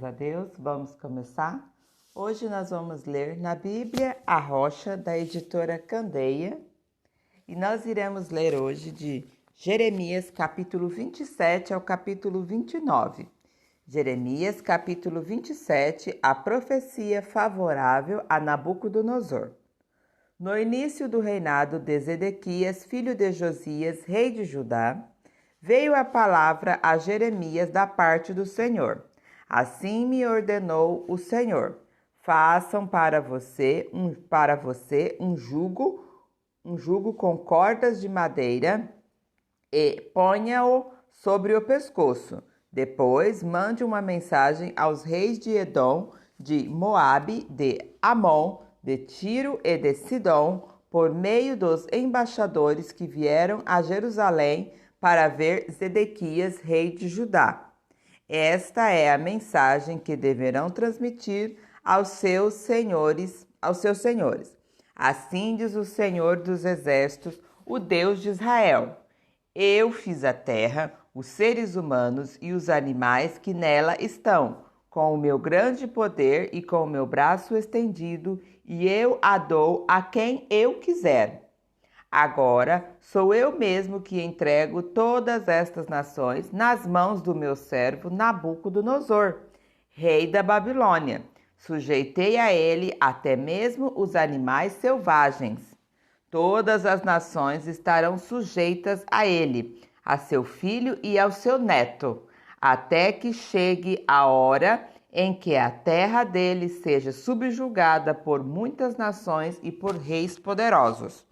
Graças a Deus, vamos começar. Hoje nós vamos ler na Bíblia A Rocha, da editora Candeia, e nós iremos ler hoje de Jeremias capítulo 27 ao capítulo 29. Jeremias capítulo 27, a profecia favorável a Nabucodonosor. No início do reinado de Zedequias, filho de Josias, rei de Judá, veio a palavra a Jeremias da parte do Senhor. Assim me ordenou o Senhor: façam para você um jugo com cordas de madeira e ponha-o sobre o pescoço. Depois mande uma mensagem aos reis de Edom, de Moabe, de Amon, de Tiro e de Sidom, por meio dos embaixadores que vieram a Jerusalém para ver Zedequias, rei de Judá. Esta é a mensagem que deverão transmitir aos seus senhores. Assim diz o Senhor dos Exércitos, o Deus de Israel: eu fiz a terra, os seres humanos e os animais que nela estão, com o meu grande poder e com o meu braço estendido, e eu a dou a quem eu quiser. Agora sou eu mesmo que entrego todas estas nações nas mãos do meu servo Nabucodonosor, rei da Babilônia. Sujeitei a ele até mesmo os animais selvagens. Todas as nações estarão sujeitas a ele, a seu filho e ao seu neto, até que chegue a hora em que a terra dele seja subjugada por muitas nações e por reis poderosos.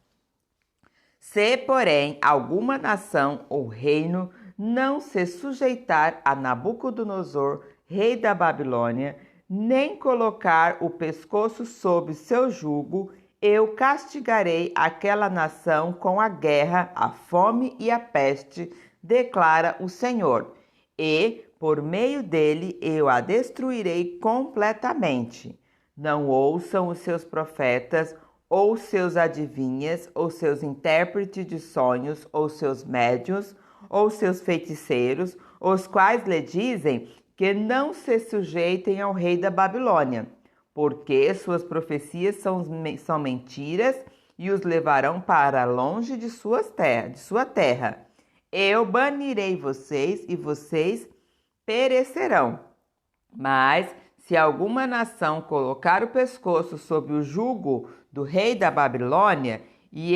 Se, porém, alguma nação ou reino não se sujeitar a Nabucodonosor, rei da Babilônia, nem colocar o pescoço sob seu jugo, eu castigarei aquela nação com a guerra, a fome e a peste, declara o Senhor, e, por meio dele, eu a destruirei completamente. Não ouçam os seus profetas, ou seus adivinhas, ou seus intérpretes de sonhos, ou seus médiuns, ou seus feiticeiros, os quais lhe dizem que não se sujeitem ao rei da Babilônia, porque suas profecias são mentiras e os levarão para longe de sua terra. Eu banirei vocês e vocês perecerão. Mas se alguma nação colocar o pescoço sob o jugo do rei da Babilônia e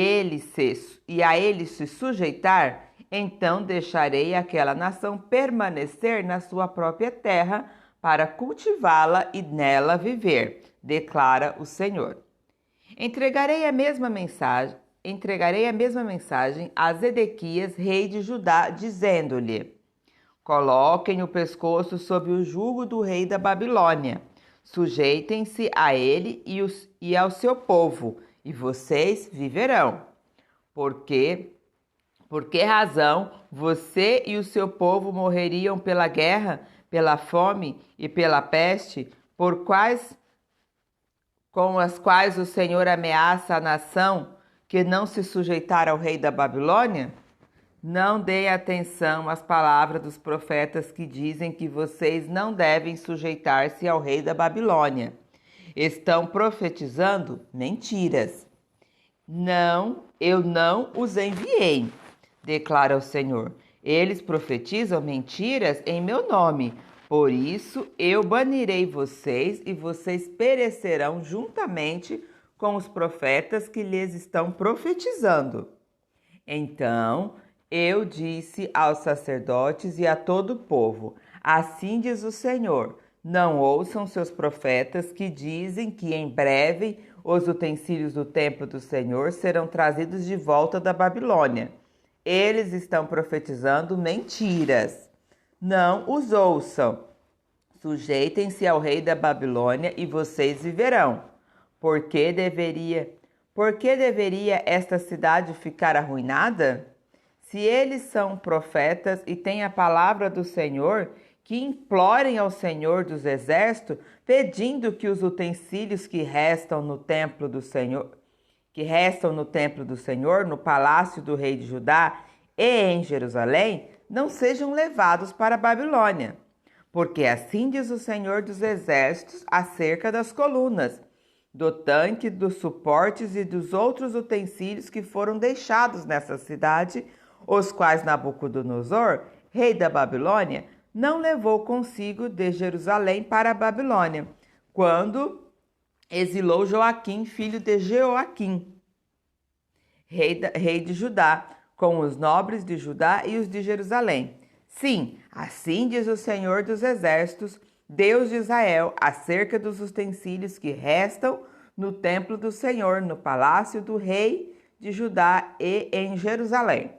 a ele se sujeitar, então deixarei aquela nação permanecer na sua própria terra para cultivá-la e nela viver, declara o Senhor. Entregarei a mesma mensagem a Zedequias, rei de Judá, dizendo-lhe: coloquem o pescoço sob o jugo do rei da Babilônia. Sujeitem-se a ele e ao seu povo, e vocês viverão. Por que razão você e o seu povo morreriam pela guerra, pela fome e pela peste, com as quais o Senhor ameaça a nação que não se sujeitar ao rei da Babilônia? Não deem atenção às palavras dos profetas que dizem que vocês não devem sujeitar-se ao rei da Babilônia. Estão profetizando mentiras. Não, eu não os enviei, declara o Senhor. Eles profetizam mentiras em meu nome. Por isso eu banirei vocês e vocês perecerão juntamente com os profetas que lhes estão profetizando. Então eu disse aos sacerdotes e a todo o povo: assim diz o Senhor, não ouçam seus profetas que dizem que em breve os utensílios do templo do Senhor serão trazidos de volta da Babilônia. Eles estão profetizando mentiras. Não os ouçam. Sujeitem-se ao rei da Babilônia e vocês viverão. Por que deveria esta cidade ficar arruinada? Se eles são profetas e têm a palavra do Senhor, que implorem ao Senhor dos Exércitos, pedindo que os utensílios que restam no templo do Senhor, no palácio do rei de Judá e em Jerusalém, não sejam levados para a Babilônia. porque assim diz o Senhor dos Exércitos acerca das colunas, do tanque, dos suportes e dos outros utensílios que foram deixados nessa cidade, os quais Nabucodonosor, rei da Babilônia, não levou consigo de Jerusalém para a Babilônia, quando exilou Joaquim, filho de Jeoaquim, rei de Judá, com os nobres de Judá e os de Jerusalém. Sim, assim diz o Senhor dos Exércitos, Deus de Israel, acerca dos utensílios que restam no templo do Senhor, no palácio do rei de Judá e em Jerusalém.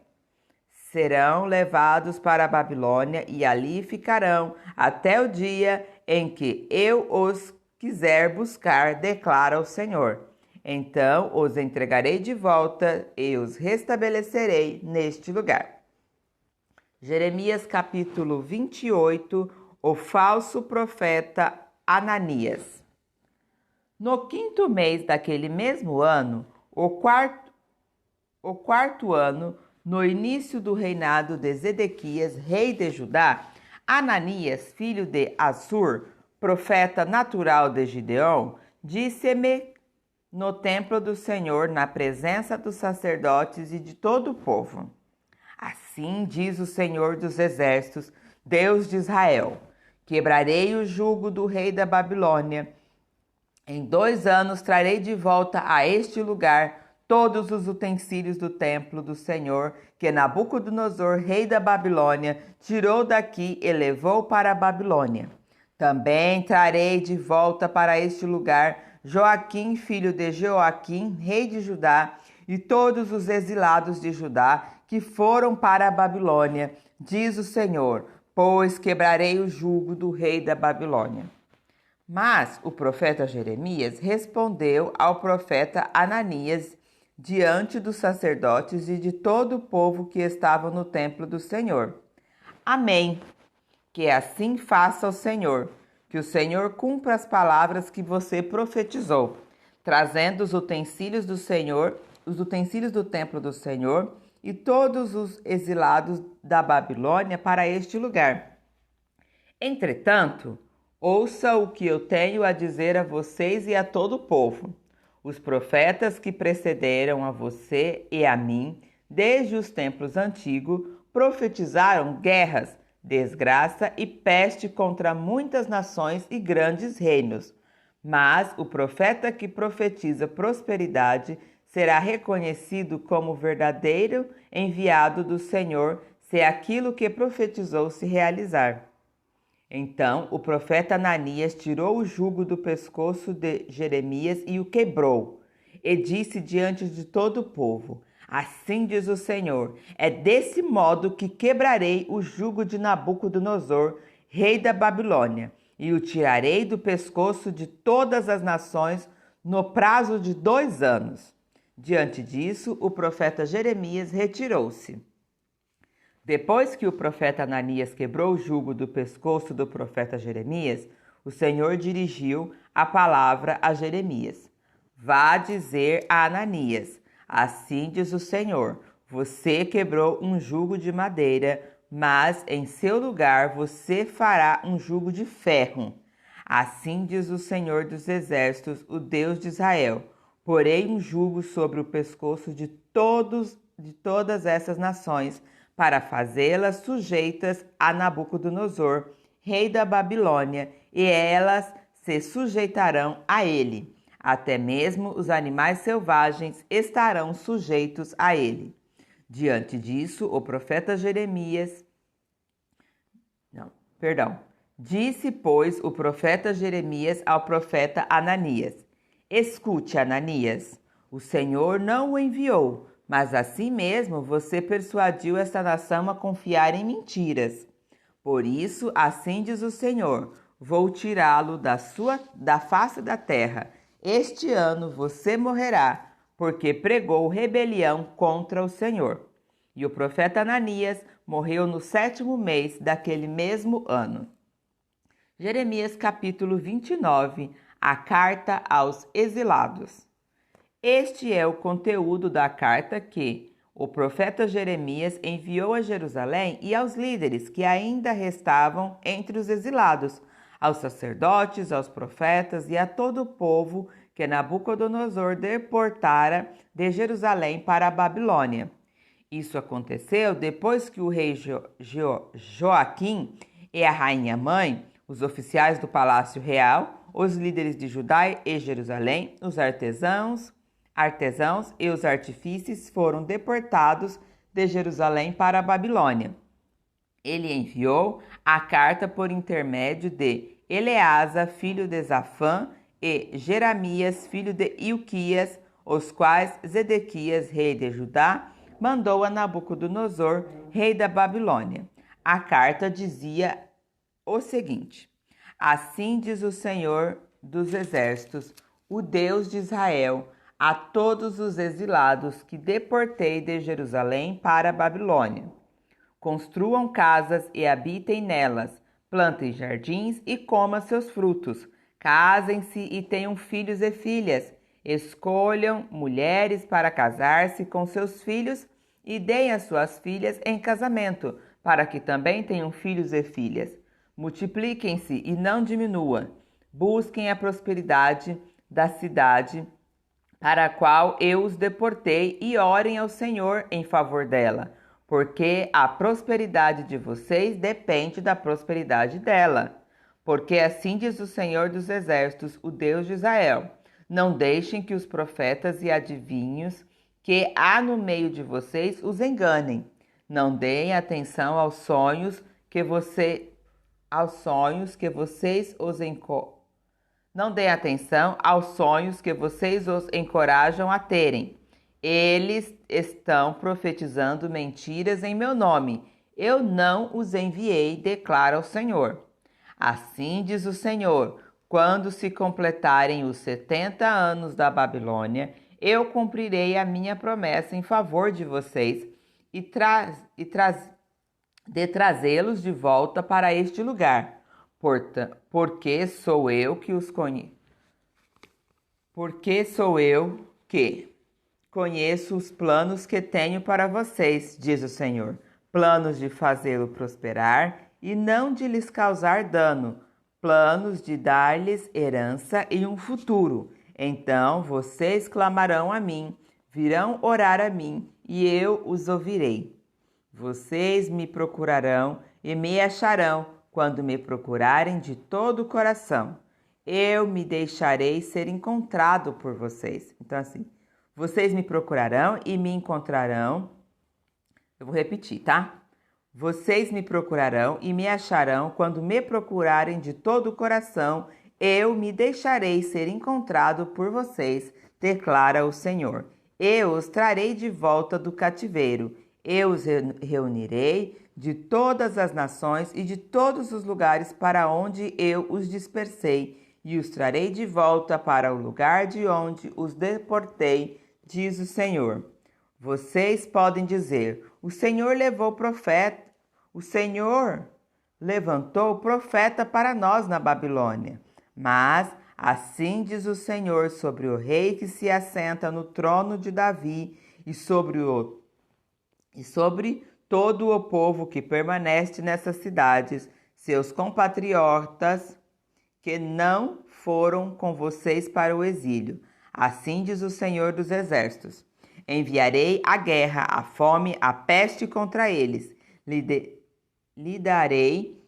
Serão levados para a Babilônia e ali ficarão até o dia em que eu os quiser buscar, declara o Senhor. Então os entregarei de volta e os restabelecerei neste lugar. Jeremias capítulo 28, o falso profeta Ananias. No quinto mês daquele mesmo ano, o quarto ano, no início do reinado de Zedequias, rei de Judá, Ananias, filho de Assur, profeta natural de Gideão, disse-me no templo do Senhor, na presença dos sacerdotes e de todo o povo: Assim diz o Senhor dos Exércitos, Deus de Israel: quebrarei o jugo do rei da Babilônia. Em 2 anos trarei de volta a este lugar todos os utensílios do templo do Senhor que Nabucodonosor, rei da Babilônia, tirou daqui e levou para a Babilônia. Também trarei de volta para este lugar Joaquim, filho de Jeoaquim, rei de Judá, e todos os exilados de Judá que foram para a Babilônia, diz o Senhor, pois quebrarei o jugo do rei da Babilônia. Mas o profeta Jeremias respondeu ao profeta Ananias diante dos sacerdotes e de todo o povo que estava no templo do Senhor: Amém. Que assim faça o Senhor, que o Senhor cumpra as palavras que você profetizou, trazendo os utensílios do Senhor, os utensílios do templo do Senhor e todos os exilados da Babilônia para este lugar. Entretanto, ouça o que eu tenho a dizer a vocês e a todo o povo. Os profetas que precederam a você e a mim, desde os tempos antigos, profetizaram guerras, desgraça e peste contra muitas nações e grandes reinos. Mas o profeta que profetiza prosperidade será reconhecido como verdadeiro enviado do Senhor, se aquilo que profetizou se realizar. Então o profeta Ananias tirou o jugo do pescoço de Jeremias e o quebrou, e disse diante de todo o povo: Assim diz o Senhor, é desse modo que quebrarei o jugo de Nabucodonosor, rei da Babilônia, e o tirarei do pescoço de todas as nações no prazo de 2 anos. Diante disso, o profeta Jeremias retirou-se. Depois que o profeta Ananias quebrou o jugo do pescoço do profeta Jeremias, o Senhor dirigiu a palavra a Jeremias: Vá dizer a Ananias: Assim diz o Senhor, você quebrou um jugo de madeira, mas em seu lugar você fará um jugo de ferro. Assim diz o Senhor dos Exércitos, o Deus de Israel: Porei um jugo sobre o pescoço de todas essas nações, para fazê-las sujeitas a Nabucodonosor, rei da Babilônia, e elas se sujeitarão a ele. Até mesmo os animais selvagens estarão sujeitos a ele. Diante disso, o profeta Disse, pois, o profeta Jeremias ao profeta Ananias: Escute, Ananias, o Senhor não o enviou, mas assim mesmo você persuadiu esta nação a confiar em mentiras. Por isso, assim diz o Senhor, vou tirá-lo da face da terra. Este ano você morrerá, porque pregou rebelião contra o Senhor. E o profeta Ananias morreu no 7º mês daquele mesmo ano. Jeremias capítulo 29, a carta aos exilados. Este é o conteúdo da carta que o profeta Jeremias enviou a Jerusalém e aos líderes que ainda restavam entre os exilados, aos sacerdotes, aos profetas e a todo o povo que Nabucodonosor deportara de Jerusalém para a Babilônia. Isso aconteceu depois que o rei Joaquim e a rainha mãe, os oficiais do palácio real, os líderes de Judá e Jerusalém, os artesãos e os artífices foram deportados de Jerusalém para a Babilônia. Ele enviou a carta por intermédio de Eleasa, filho de Safã, e Jeremias, filho de Ilquias, os quais Zedequias, rei de Judá, mandou a Nabucodonosor, rei da Babilônia. A carta dizia o seguinte: Assim diz o Senhor dos Exércitos, o Deus de Israel, a todos os exilados que deportei de Jerusalém para a Babilônia. Construam casas e habitem nelas, plantem jardins e comam seus frutos. Casem-se e tenham filhos e filhas. Escolham mulheres para casar-se com seus filhos e deem as suas filhas em casamento, para que também tenham filhos e filhas. Multipliquem-se e não diminuam. Busquem a prosperidade da cidade para a qual eu os deportei e orem ao Senhor em favor dela, porque a prosperidade de vocês depende da prosperidade dela. Porque assim diz o Senhor dos Exércitos, o Deus de Israel: não deixem que os profetas e adivinhos que há no meio de vocês os enganem. Não deem atenção aos sonhos que vocês os encorajam a terem. Eles estão profetizando mentiras em meu nome. Eu não os enviei, declara o Senhor. Assim diz o Senhor: quando se completarem os 70 anos da Babilônia, eu cumprirei a minha promessa em favor de vocês de trazê-los de volta para este lugar. Porque sou eu que conheço os planos que tenho para vocês, diz o Senhor. Planos de fazê-lo prosperar e não de lhes causar dano. Planos de dar-lhes herança e um futuro. Então vocês clamarão a mim, virão orar a mim, e eu os ouvirei. Vocês me procurarão e me acharão quando me procurarem de todo o coração. Eu me deixarei ser encontrado por vocês. Então, assim, vocês me procurarão e me encontrarão. Eu vou repetir, tá? Vocês me procurarão e me acharão quando me procurarem de todo o coração. Eu me deixarei ser encontrado por vocês, declara o Senhor. Eu os trarei de volta do cativeiro. Eu os reunirei de todas as nações e de todos os lugares para onde eu os dispersei, e os trarei de volta para o lugar de onde os deportei, diz o Senhor. Vocês podem dizer: o Senhor levantou profeta para nós na Babilônia. Mas assim diz o Senhor sobre o rei que se assenta no trono de Davi e sobre todo o povo que permanece nessas cidades, seus compatriotas que não foram com vocês para o exílio. Assim diz o Senhor dos Exércitos: enviarei a guerra, a fome, a peste contra eles. Lidarei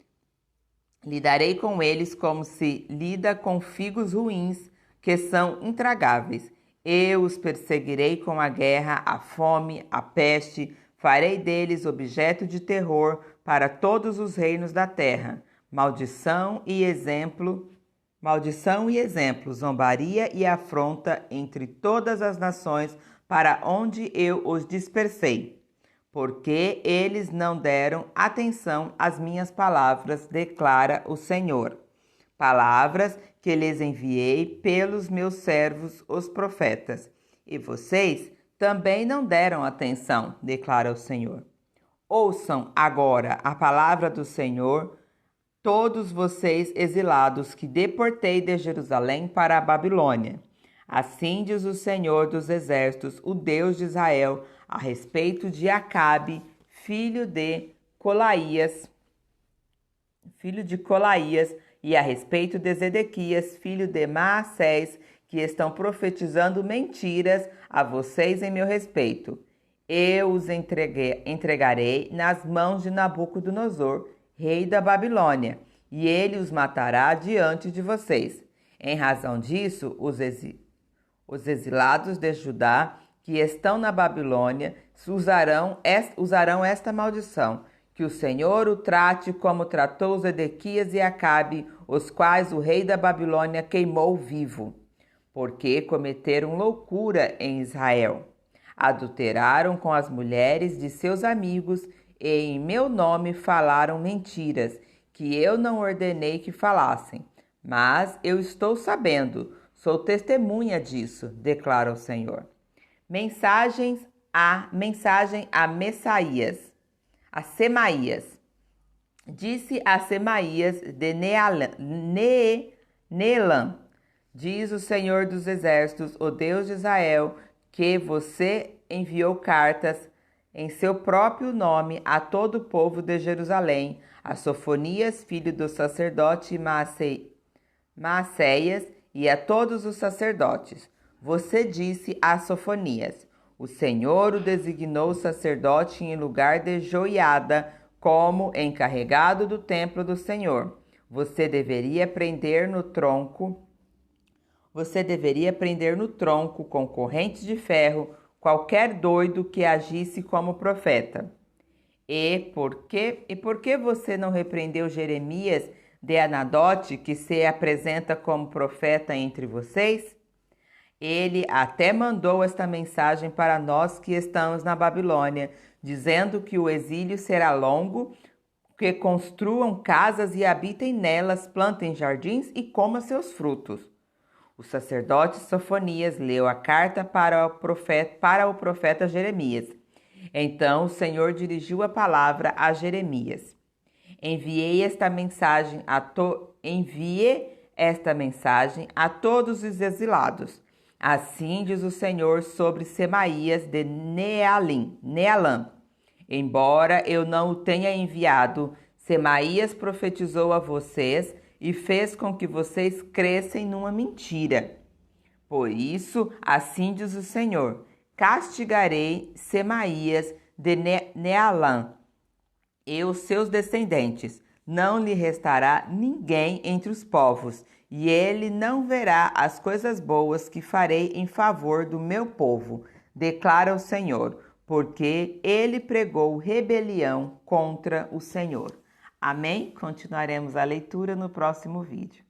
com eles como se lida com figos ruins, que são intragáveis. Eu os perseguirei com a guerra, a fome, a peste. Farei deles objeto de terror para todos os reinos da terra. Maldição e exemplo, zombaria e afronta entre todas as nações para onde eu os dispersei. Porque eles não deram atenção às minhas palavras, declara o Senhor. Palavras que lhes enviei pelos meus servos, os profetas. E vocês também não deram atenção, declara o Senhor. Ouçam agora a palavra do Senhor, todos vocês exilados que deportei de Jerusalém para a Babilônia. Assim diz o Senhor dos Exércitos, o Deus de Israel, a respeito de Acabe, filho de Colaías, e a respeito de Zedequias, filho de Maassés, que estão profetizando mentiras a vocês em meu respeito. Eu os entregarei nas mãos de Nabucodonosor, rei da Babilônia, e ele os matará diante de vocês. Em razão disso, os exilados de Judá que estão na Babilônia usarão esta maldição, que o Senhor o trate como tratou Zedequias e Acabe, os quais o rei da Babilônia queimou vivo, porque cometeram loucura em Israel. Adulteraram com as mulheres de seus amigos e em meu nome falaram mentiras, que eu não ordenei que falassem. Mas eu estou sabendo, sou testemunha disso, declara o Senhor. Mensagem a Semaías. Disse a Semaías de Neelã, diz o Senhor dos Exércitos, o Deus de Israel, que você enviou cartas em seu próprio nome a todo o povo de Jerusalém, a Sofonias, filho do sacerdote Maacéias, e a todos os sacerdotes. Você disse a Sofonias: o Senhor o designou sacerdote em lugar de Joiada, como encarregado do templo do Senhor. Você deveria prender no tronco com correntes de ferro qualquer doido que agisse como profeta. E por que você não repreendeu Jeremias de Anadote, que se apresenta como profeta entre vocês? Ele até mandou esta mensagem para nós que estamos na Babilônia, dizendo que o exílio será longo, que construam casas e habitem nelas, plantem jardins e comam seus frutos. O sacerdote Sofonias leu a carta para o profeta Jeremias. Então o Senhor dirigiu a palavra a Jeremias. Enviei esta mensagem a todos os exilados. Assim diz o Senhor sobre Semaías de Nealã. Embora eu não o tenha enviado, Semaías profetizou a vocês e fez com que vocês crescem numa mentira. Por isso, assim diz o Senhor, castigarei Semaías de Nealã e os seus descendentes. Não lhe restará ninguém entre os povos, e ele não verá as coisas boas que farei em favor do meu povo, declara o Senhor, porque ele pregou rebelião contra o Senhor. Amém? Continuaremos a leitura no próximo vídeo.